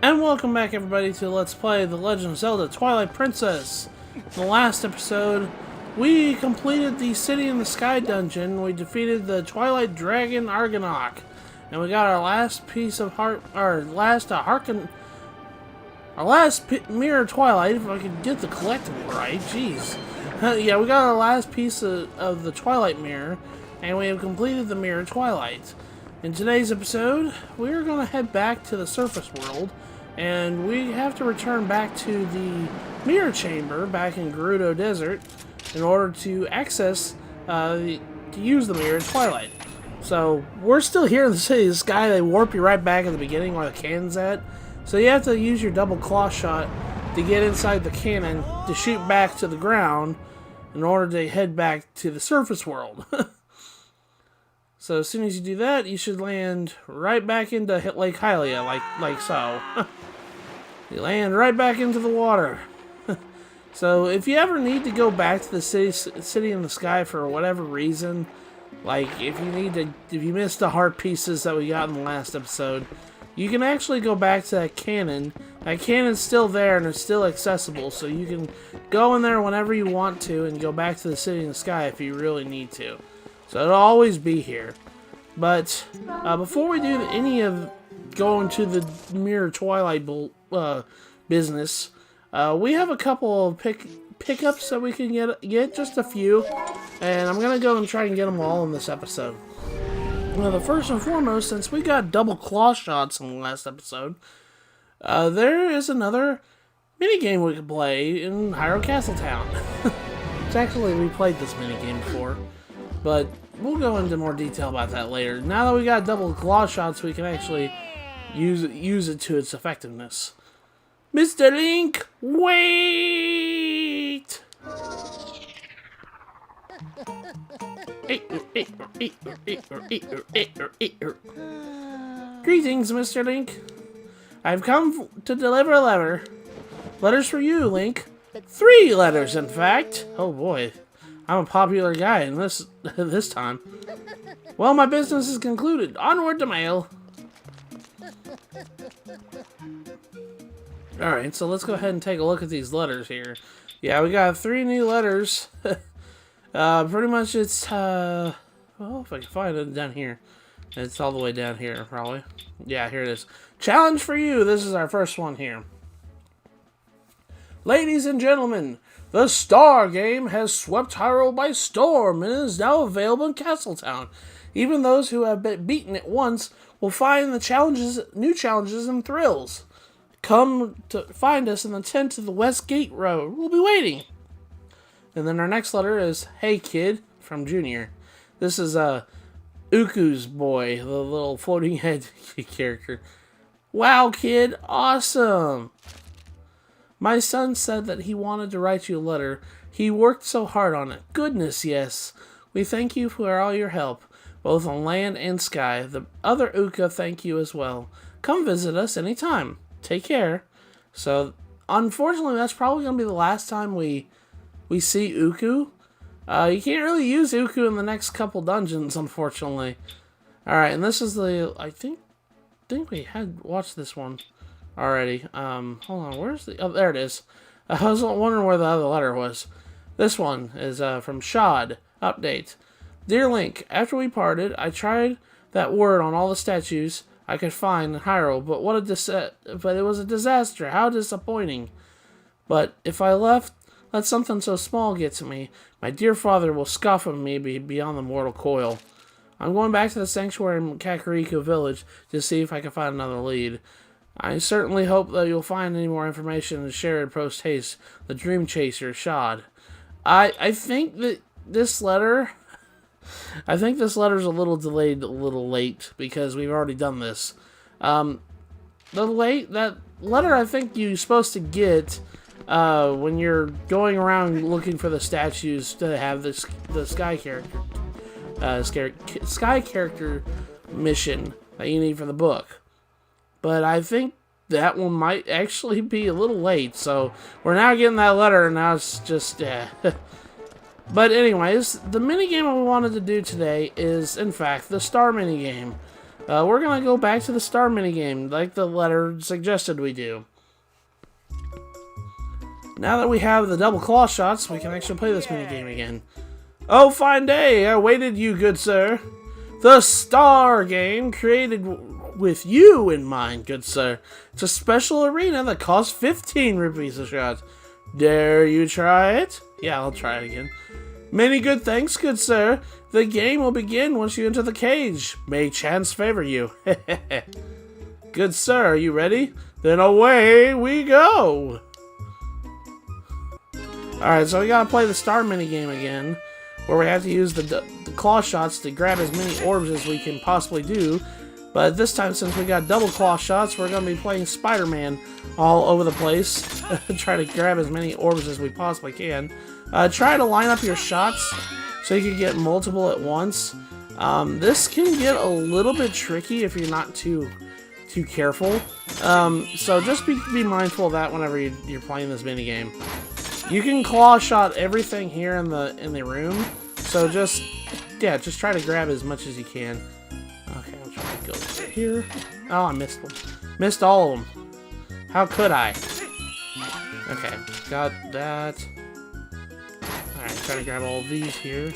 And welcome back everybody to Let's Play The Legend of Zelda Twilight Princess. In the last episode, we completed the City in the Sky dungeon. We defeated the Twilight Dragon Argonaut. And we got our last piece of Mirror of Twilight, if I could get the collectible right, jeez. Yeah, we got our last piece of the Twilight Mirror, and we have completed the Mirror of Twilight. In today's episode, we're going to head back to the surface world, and we have to return back to the Mirror Chamber back in Gerudo Desert in order to access, to use the Mirror of Twilight. So, we're still here in the City of the Sky. They warp you right back at the beginning where the cannon's at. So you have to use your double claw shot to get inside the cannon to shoot back to the ground in order to head back to the surface world. So as soon as you do that, you should land right back into Lake Hylia, like so. You land right back into the water. So if you ever need to go back to the city in the sky for whatever reason, like if you missed the heart pieces that we got in the last episode, you can actually go back to that cannon. That cannon's still there and it's still accessible, so you can go in there whenever you want to and go back to the city in the sky if you really need to. So it'll always be here. But before we do any of going to the Mirror Twilight business, we have a couple of pickups that we can get, just a few, and I'm gonna go and try and get them all in this episode. Well, the first and foremost, since we got Double Clawshots in the last episode, there is another minigame we can play in Hyrule Castletown. It's actually, we played this minigame before, but we'll go into more detail about that later. Now that we got Double Clawshots, we can actually use it to its effectiveness. Mr. Link, wait! Greetings, Mr. Link. I've come to deliver a letter. Letters for you, Link. 3 letters, in fact. Oh boy, I'm a popular guy in this time. Well, my business is concluded. Onward to mail. Alright, so let's go ahead and take a look at these letters here. Yeah, we got 3 new letters. Pretty much it's, well, if I can find it down here. It's all the way down here, probably. Yeah, here it is. Challenge for you. This is our first one here. Ladies and gentlemen, the Star game has swept Hyrule by storm and is now available in Castletown. Even those who have been beaten it once will find the new challenges and thrills. Come to find us in the tent of the West Gate Road. We'll be waiting. And then our next letter is, Hey Kid, from Junior. This is Uku's boy, the little floating head character. Wow, kid, awesome. My son said that he wanted to write you a letter. He worked so hard on it. Goodness, yes. We thank you for all your help, both on land and sky. The other Uka thank you as well. Come visit us anytime. Take care. So, unfortunately, that's probably going to be the last time we see Uku. You can't really use Uku in the next couple dungeons, unfortunately. Alright, and this is the... I think we had watched this one already. Hold on, where's the... Oh, there it is. I was wondering where the other letter was. This one is from Shad. Update. Dear Link, after we parted, I tried that word on all the statues I could find in Hyrule, but it was a disaster. How disappointing. But if I let something so small get to me, my dear father will scoff at me beyond the mortal coil. I'm going back to the sanctuary in Kakariko Village to see if I can find another lead. I certainly hope that you'll find any more information and share it post haste. The Dream Chaser, Shad. I think that this letter... I think this letter's a little delayed, a little late, because we've already done this. That letter I think you're supposed to get when you're going around looking for the statues to have the sky character mission that you need for the book. But I think that one might actually be a little late, so we're now getting that letter, and now it's just... But anyways, the minigame we wanted to do today is, in fact, the Star minigame. we're gonna go back to the star minigame, like the letter suggested we do. Now that we have the double claw shots, we can actually play this minigame again. Oh, fine day, I waited you, good sir. The star game created with you in mind, good sir. It's a special arena that costs 15 rupees a shot. Dare you try it? Yeah, I'll try it again. Many good thanks, good sir. The game will begin once you enter the cage. May chance favor you. Good sir, are you ready? Then away we go! Alright, so we gotta play the star minigame again, where we have to use the claw shots to grab as many orbs as we can possibly do. But this time, since we got double claw shots, we're gonna be playing Spider-Man all over the place. Try to grab as many orbs as we possibly can. Try to line up your shots so you can get multiple at once. This can get a little bit tricky if you're not too careful. So just be mindful of that whenever you're playing this minigame. You can claw shot everything here in the room, so just try to grab as much as you can. Okay, I'm trying to go over here. Oh, I missed one. Missed all of them. How could I? Okay, got that. Alright, try to grab all of these here.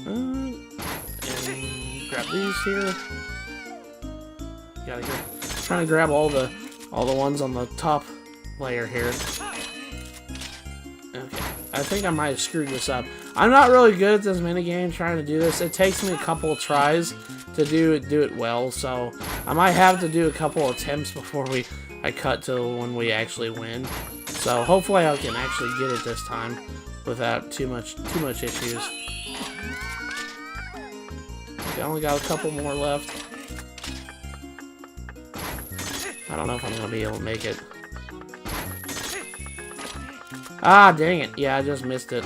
And grab these here. Gotta go. Trying to grab all the ones on the top layer here. Okay, I think I might have screwed this up. I'm not really good at this minigame trying to do this. It takes me a couple of tries to do it well, so I might have to do a couple of attempts before I cut to when we actually win. So hopefully I can actually get it this time without too much issues. Okay, I only got a couple more left. I don't know if I'm gonna be able to make it. Ah, dang it. Yeah, I just missed it.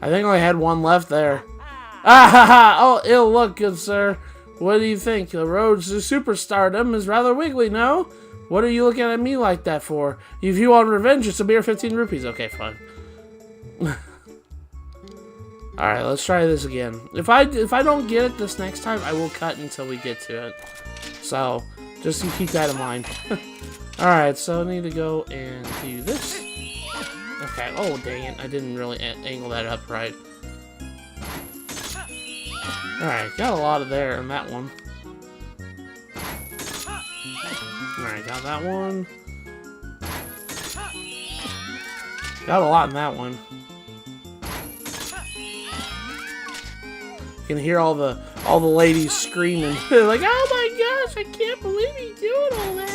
I think I only had one left there. Ah ha ha! Oh, ill luck, good sir. What do you think? The road to superstardom is rather wiggly, no? What are you looking at me like that for? If you want revenge, it's a mere 15 rupees. Okay, fine. Alright, let's try this again. If I don't get it this next time, I will cut until we get to it. So, just keep that in mind. Alright, so I need to go and do this. Okay, oh dang it, I didn't really angle that up right. Alright, got a lot of there in that one. Alright, got that one. Got a lot in that one. You can hear all the ladies screaming. They're like, oh my gosh, I can't believe he's doing all that.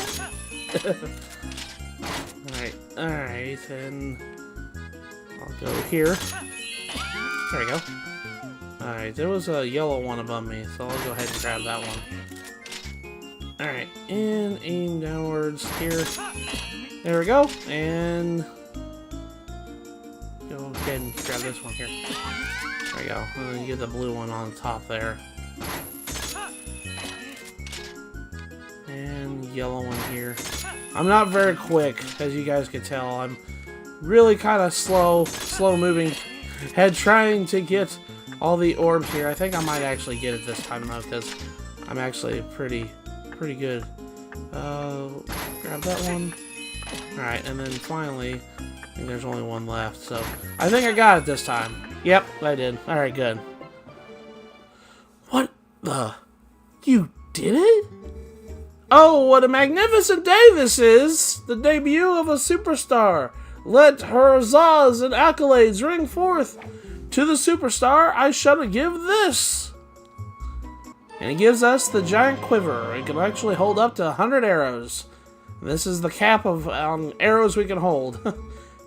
Alright, and I'll go here. There we go. Alright, there was a yellow one above me, so I'll go ahead and grab that one. Alright, and aim downwards here. There we go, and go ahead and grab this one here. There we go, and then you get the blue one on the top there. And yellow one here. I'm not very quick, as you guys can tell. I'm really kind of slow moving head trying to get all the orbs here. I think I might actually get it this time though, because I'm actually pretty good. Grab that one. Alright, and then finally, I think there's only one left, so I think I got it this time. Yep, I did. Alright, good. What the? You did it? Oh, what a magnificent day this is! The debut of a superstar! Let her huzzas and accolades ring forth! To the superstar, I shall give this! And he gives us the giant quiver. It can actually hold up to 100 arrows. This is the cap of arrows we can hold.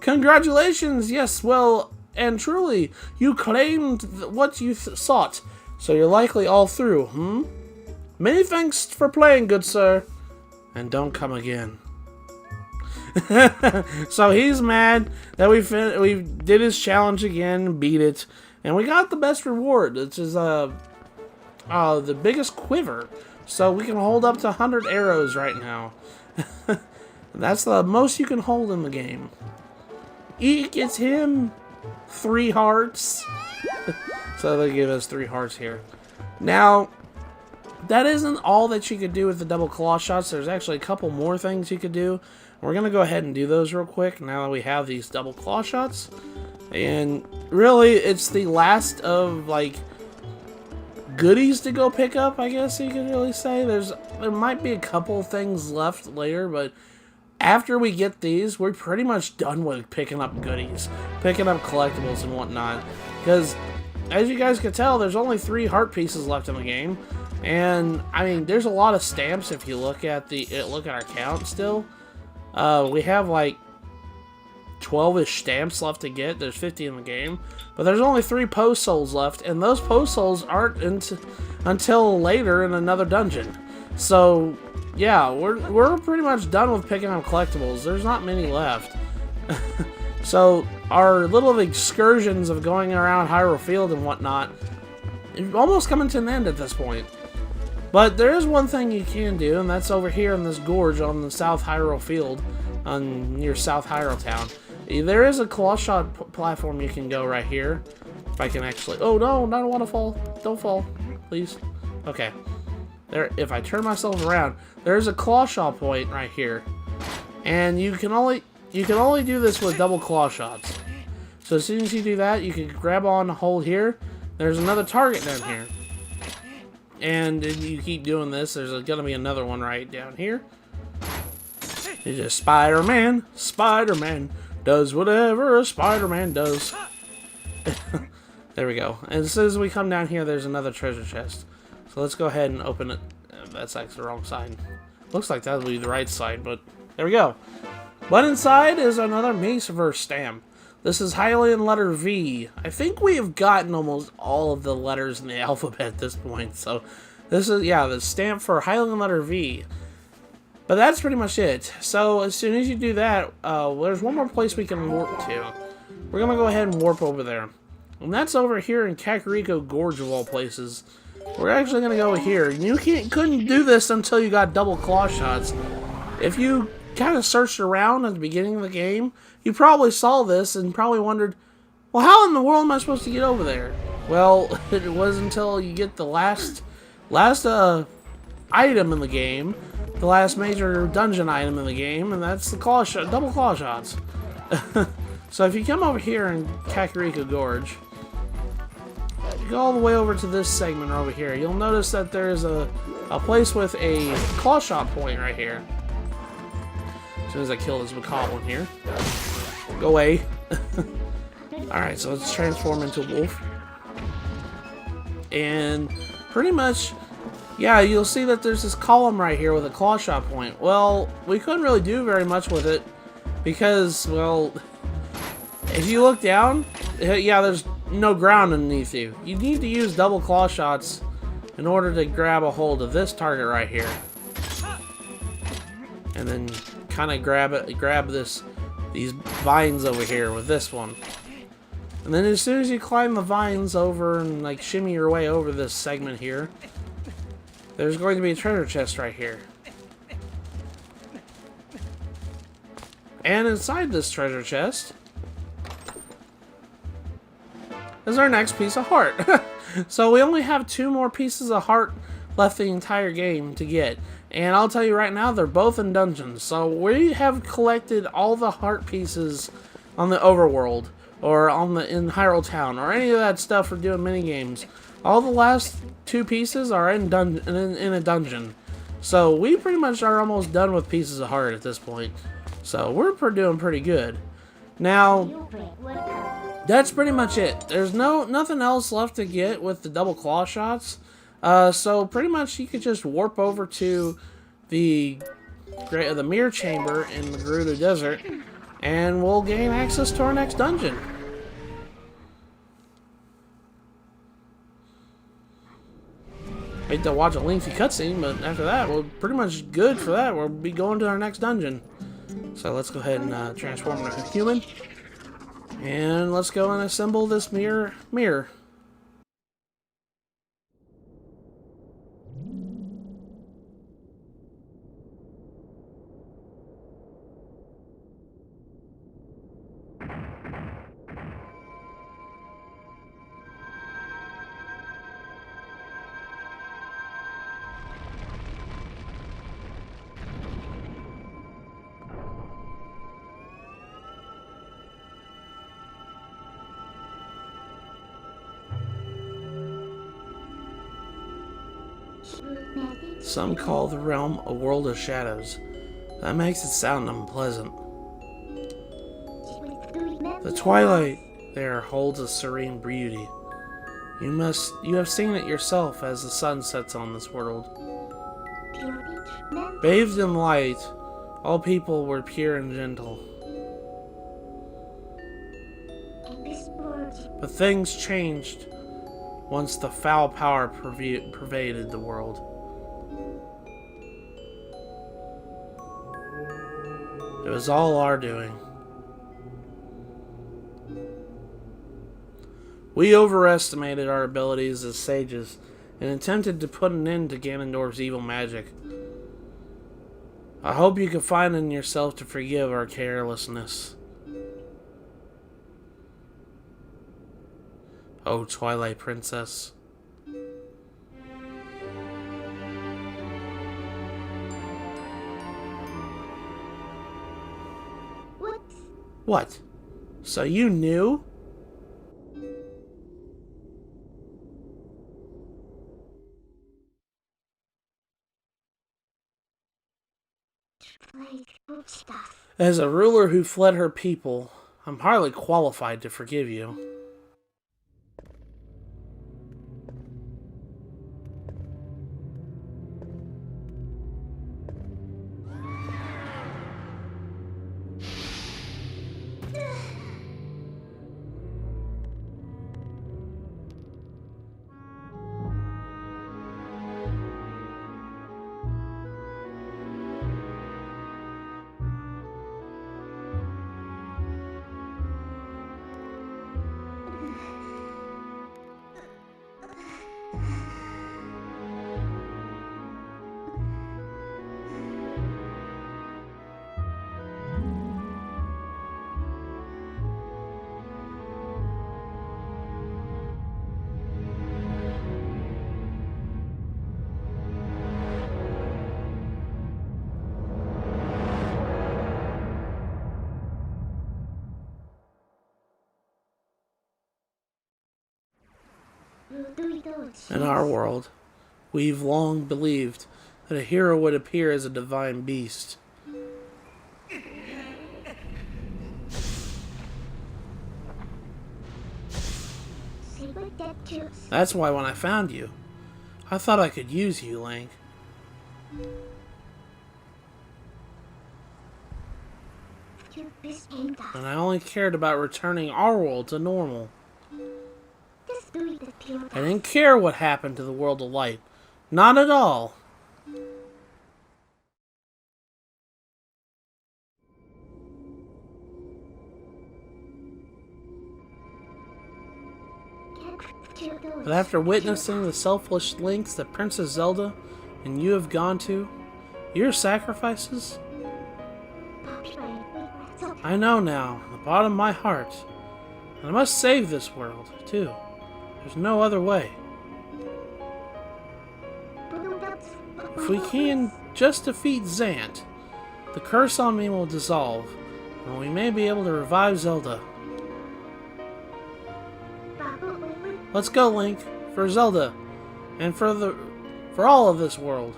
Congratulations! Yes, well, and truly, you claimed what you sought, so you're likely all through, hmm? Many thanks for playing, good sir. And don't come again. So he's mad that we did his challenge again, beat it, and we got the best reward, which is the biggest quiver. So we can hold up to 100 arrows right now. That's the most you can hold in the game. Eek, gets him 3 hearts. So they give us 3 hearts here. Now, that isn't all that you could do with the double claw shots. There's actually a couple more things you could do. We're going to go ahead and do those real quick now that we have these double claw shots. And really, it's the last of, like, goodies to go pick up, I guess you could really say. There might be a couple things left later, but after we get these, we're pretty much done with picking up goodies, picking up collectibles and whatnot. Because, as you guys can tell, there's only 3 heart pieces left in the game. And, I mean, there's a lot of stamps if you look at our count still. We have, like, 12-ish stamps left to get. There's 50 in the game. But there's only 3 post souls left, and those post souls aren't until later in another dungeon. So, yeah, we're pretty much done with picking up collectibles. There's not many left. So, our little excursions of going around Hyrule Field and whatnot is almost coming to an end at this point. But there is one thing you can do, and that's over here in this gorge on the South Hyrule Field, near South Hyrule Town. There is a Clawshot platform you can go right here. If I can actually... Oh, no, I don't want to fall. Don't fall, please. Okay. There. If I turn myself around, there's a Clawshot point right here. And you can only do this with double claw shots. So as soon as you do that, you can grab on, hold here. There's another target down here. And if you keep doing this, there's going to be another one right down here. It's just Spider-Man. Spider-Man does whatever a Spider-Man does. There we go. And as soon as we come down here, there's another treasure chest. So let's go ahead and open it. That's actually the wrong side. Looks like that would be the right side, but there we go. But inside is another Maceverse stamp. This is Hylian letter V. I think we have gotten almost all of the letters in the alphabet at this point. So this is, yeah, the stamp for Hylian letter V. But that's pretty much it. So as soon as you do that, there's one more place we can warp to. We're going to go ahead and warp over there. And that's over here in Kakariko Gorge of all places. We're actually going to go here. You couldn't do this until you got double claw shots. If you kind of searched around at the beginning of the game, you probably saw this and probably wondered, well, how in the world am I supposed to get over there? Well, it was until you get the last item in the game, the last major dungeon item in the game, and that's the double claw shots. So if you come over here in Kakariko Gorge, you go all the way over to this segment over here, you'll notice that there's a place with a claw shot point right here. As soon as I kill this Bokoblin here. Go away. Alright, so let's transform into a wolf. And pretty much, yeah, you'll see that there's this column right here with a claw shot point. Well, we couldn't really do very much with it because, well, if you look down, yeah, there's no ground underneath you. You need to use double claw shots in order to grab a hold of this target right here. And then kind of grab these vines over here with this one. And then as soon as you climb the vines over and like shimmy your way over this segment here, there's going to be a treasure chest right here. And inside this treasure chest is our next piece of heart. So we only have 2 more pieces of heart left the entire game to get. And I'll tell you right now, they're both in dungeons. So we have collected all the heart pieces on the overworld, or in Hyrule Town, or any of that stuff for doing mini games. All the last 2 pieces are in a dungeon. So we pretty much are almost done with pieces of heart at this point. So we're doing pretty good. Now, that's pretty much it. There's nothing else left to get with the double claw shots. So pretty much you could just warp over to the mirror chamber in the Gerudo Desert, and we'll gain access to our next dungeon. Hate to watch a lengthy cutscene, but after that, we're pretty much good for that. We'll be going to our next dungeon. So let's go ahead and transform into a human, and let's go and assemble this mirror. Some call the realm a world of shadows. That makes it sound unpleasant. The twilight there holds a serene beauty. You have seen it yourself as the sun sets on this world. Bathed in light, all people were pure and gentle. But things changed once the foul power pervaded the world. It was all our doing. We overestimated our abilities as sages and attempted to put an end to Ganondorf's evil magic. I hope you can find in yourself to forgive our carelessness. Oh, Twilight Princess. What? So you knew? As a ruler who fled her people, I'm hardly qualified to forgive you. In our world, we've long believed that a hero would appear as a divine beast. That's why when I found you, I thought I could use you, Link. And I only cared about returning our world to normal. I didn't care what happened to the world of light. Not at all. But after witnessing the selfless lengths that Princess Zelda and you have gone to, your sacrifices, I know now, in the bottom of my heart, that I must save this world, too. There's no other way. If we can just defeat Zant, the curse on me will dissolve, and we may be able to revive Zelda. Let's go, Link, for Zelda, and for all of this world.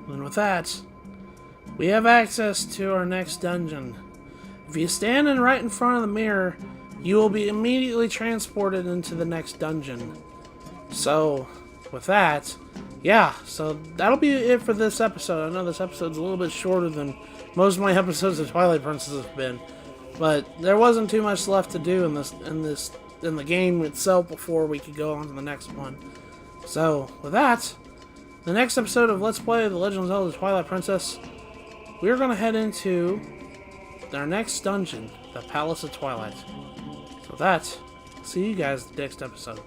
And with that, we have access to our next dungeon. If you stand right in front of the mirror, you will be immediately transported into the next dungeon. So, with that, yeah, so that'll be it for this episode. I know this episode's a little bit shorter than most of my episodes of Twilight Princess have been, but there wasn't too much left to do in the game itself before we could go on to the next one. So, with that, the next episode of Let's Play The Legend of Zelda Twilight Princess, we're going to head into our next dungeon, the Palace of Twilight. So with that, see you guys in the next episode.